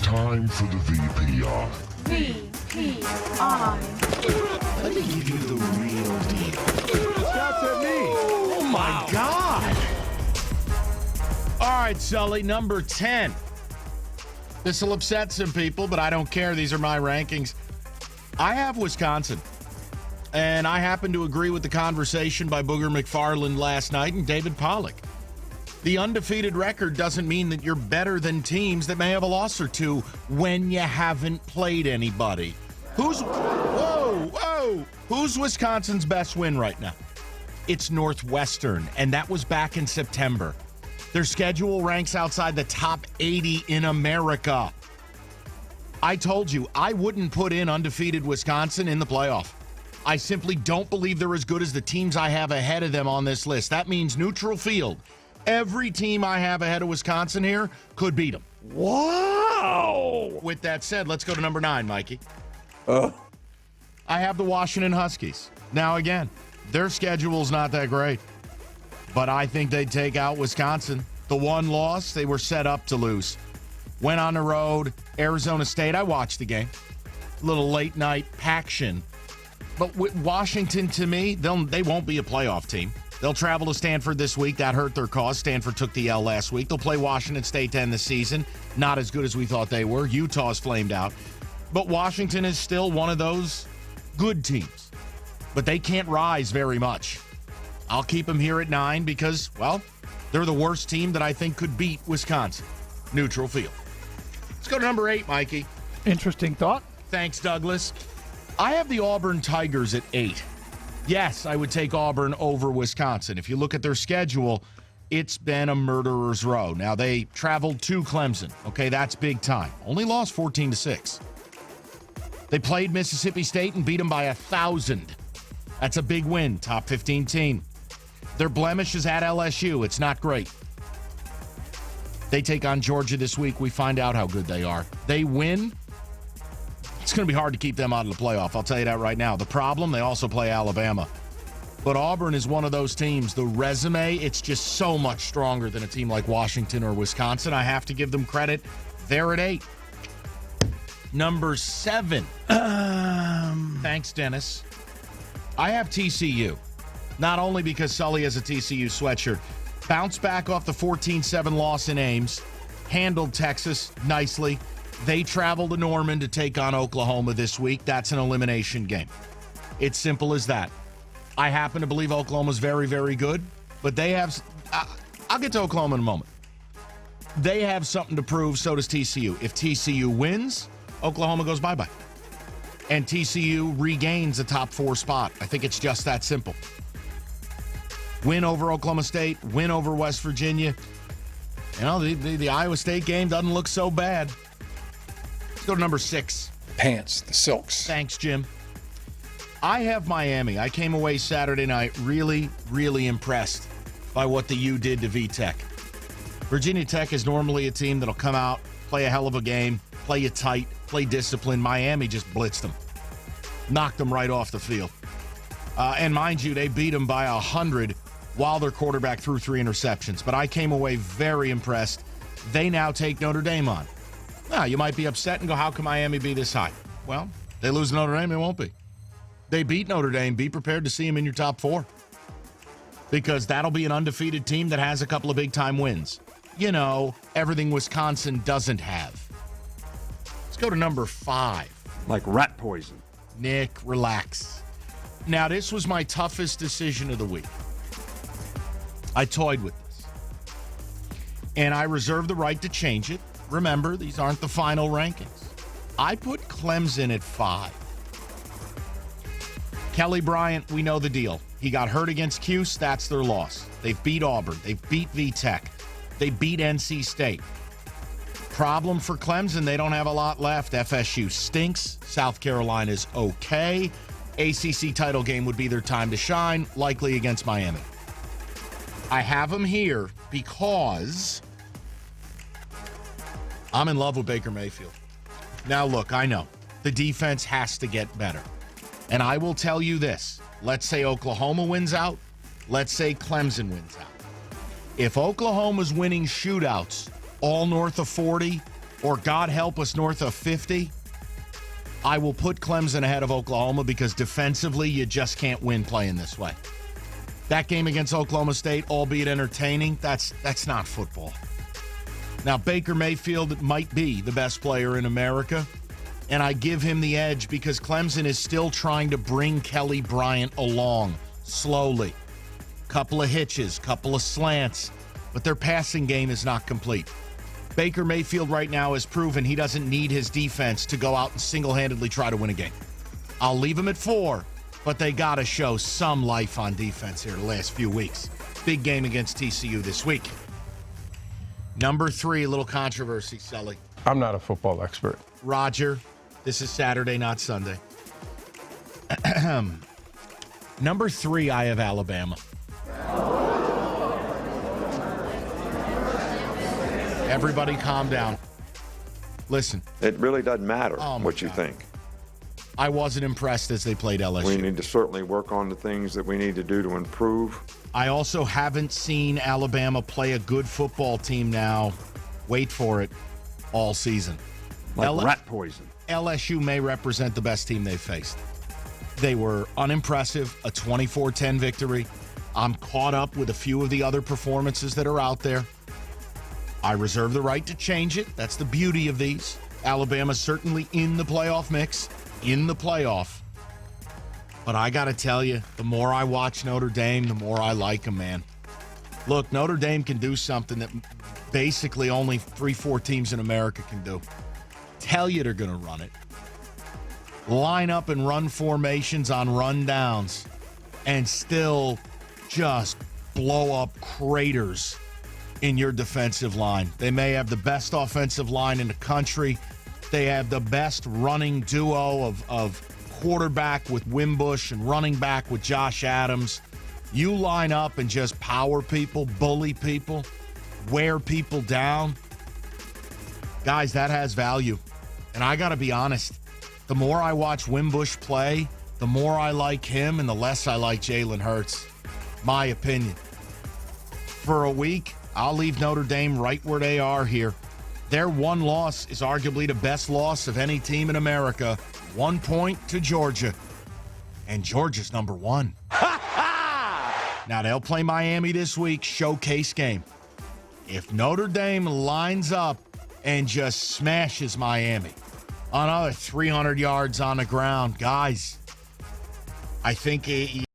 time for the VPI. VPI. Let me give you the real deal. Shots at me. Oh, my God. All right, Sully, number 10. This will upset some people, but I don't care. These are my rankings. I have Wisconsin, and I happen to agree with the conversation by Booger McFarland last night and David Pollack. The undefeated record doesn't mean that you're better than teams that may have a loss or two when you haven't played anybody. Who's Wisconsin's best win right now? It's Northwestern, and that was back in September. Their schedule ranks outside the top 80 in America. I told you, I wouldn't put in undefeated Wisconsin in the playoff. I simply don't believe they're as good as the teams I have ahead of them on this list. That means neutral field. Every team I have ahead of Wisconsin here could beat them. Wow. With that said, let's go to number 9, Mikey. Oh. I have the Washington Huskies. Now, again, their schedule's not that great, but I think they'd take out Wisconsin. The one loss, they were set up to lose. Went on the road, Arizona State. I watched the game. Little late night action. But with Washington, to me, they won't be a playoff team. They'll travel to Stanford this week. That hurt their cause. Stanford took the L last week. They'll play Washington State to end the season. Not as good as we thought they were. Utah's flamed out. But Washington is still one of those good teams. But they can't rise very much. I'll keep them here at 9 because, well, they're the worst team that I think could beat Wisconsin. Neutral field. Let's go to number 8, Mikey. Interesting thought. Thanks, Douglas. I have the Auburn Tigers at 8. Yes, I would take Auburn over Wisconsin. If you look at their schedule, it's been a murderer's row. Now, they traveled to Clemson. Okay, that's big time. Only lost 14-6. They played Mississippi State and beat them by 1,000. That's a big win, top 15 team. Their blemish is at LSU. It's not great. They take on Georgia this week. We find out how good they are. They win. It's going to be hard to keep them out of the playoff. I'll tell you that right now. The problem, they also play Alabama. But Auburn is one of those teams. The resume, it's just so much stronger than a team like Washington or Wisconsin. I have to give them credit. They're at 8. Number 7. Thanks, Dennis. I have TCU. Not only because Sully has a TCU sweatshirt. Bounced back off the 14-7 loss in Ames. Handled Texas nicely. They travel to Norman to take on Oklahoma this week. That's an elimination game. It's simple as that. I happen to believe Oklahoma's very, very good, but they have I'll get to Oklahoma in a moment. They have something to prove, so does TCU. If TCU wins, Oklahoma goes bye-bye. And TCU regains a top 4 spot. I think it's just that simple. Win over Oklahoma State, win over West Virginia. You know, the Iowa State game doesn't look so bad. Let's go to number 6. Pants, the Silks. Thanks, Jim. I have Miami. I came away Saturday night really, really impressed by what the U did to VTech. Virginia Tech is normally a team that'll come out, play a hell of a game, play you tight, play discipline. Miami just blitzed them. Knocked them right off the field. And mind you, they beat them by 100 while their quarterback threw 3 interceptions. But I came away very impressed. They now take Notre Dame on. Now, you might be upset and go, how can Miami be this high? Well, they lose to Notre Dame, it won't be. They beat Notre Dame. Be prepared to see them in your top 4. Because that'll be an undefeated team that has a couple of big-time wins. You know, everything Wisconsin doesn't have. Let's go to number 5. Like rat poison. Nick, relax. Now, this was my toughest decision of the week. I toyed with this. And I reserve the right to change it. Remember, these aren't the final rankings. I put Clemson at 5. Kelly Bryant, we know the deal. He got hurt against Cuse. That's their loss. They've beat Auburn. They've beat VTech. They beat NC State. Problem for Clemson, they don't have a lot left. FSU stinks. South Carolina's okay. ACC title game would be their time to shine, likely against Miami. I have them here because I'm in love with Baker Mayfield. Now, look, I know the defense has to get better. And I will tell you this. Let's say Oklahoma wins out. Let's say Clemson wins out. If Oklahoma's winning shootouts all north of 40, or God help us, north of 50, I will put Clemson ahead of Oklahoma because defensively, you just can't win playing this way. That game against Oklahoma State, albeit entertaining, that's not football. Now, Baker Mayfield might be the best player in America, and I give him the edge because Clemson is still trying to bring Kelly Bryant along slowly. Couple of hitches, couple of slants, but their passing game is not complete. Baker Mayfield right now has proven he doesn't need his defense to go out and single-handedly try to win a game. I'll leave him at 4, but they got to show some life on defense here the last few weeks. Big game against TCU this week. Number 3, a little controversy, Sully. I'm not a football expert. Roger, this is Saturday, not Sunday. Number 3, I have Alabama. Everybody calm down. Listen. It really doesn't matter what you God. think. I wasn't impressed as they played LSU. We need to certainly work on the things that we need to do to improve. I also haven't seen Alabama play a good football team now, wait for it, all season. Like rat poison. LSU may represent the best team they've faced. They were unimpressive, a 24-10 victory. I'm caught up with a few of the other performances that are out there. I reserve the right to change it. That's the beauty of these. Alabama's certainly in the playoff mix, in the playoff. But I got to tell you, the more I watch Notre Dame, the more I like them, man. Look, Notre Dame can do something that basically only 3-4 teams in America can do. Tell you they're going to run it. Line up and run formations on run downs and still just blow up craters in your defensive line. They may have the best offensive line in the country. They have the best running duo of quarterback with Wimbush and running back with Josh Adams. You line up and just power people, bully people, wear people down. Guys, that has value. And I got to be honest, the more I watch Wimbush play, the more I like him and the less I like Jalen Hurts. My opinion. For a week, I'll leave Notre Dame right where they are here. Their one loss is arguably the best loss of any team in America. 1 point to Georgia. And Georgia's number 1. Now, they'll play Miami this week, showcase game. If Notre Dame lines up and just smashes Miami, another 300 yards on the ground, guys, I think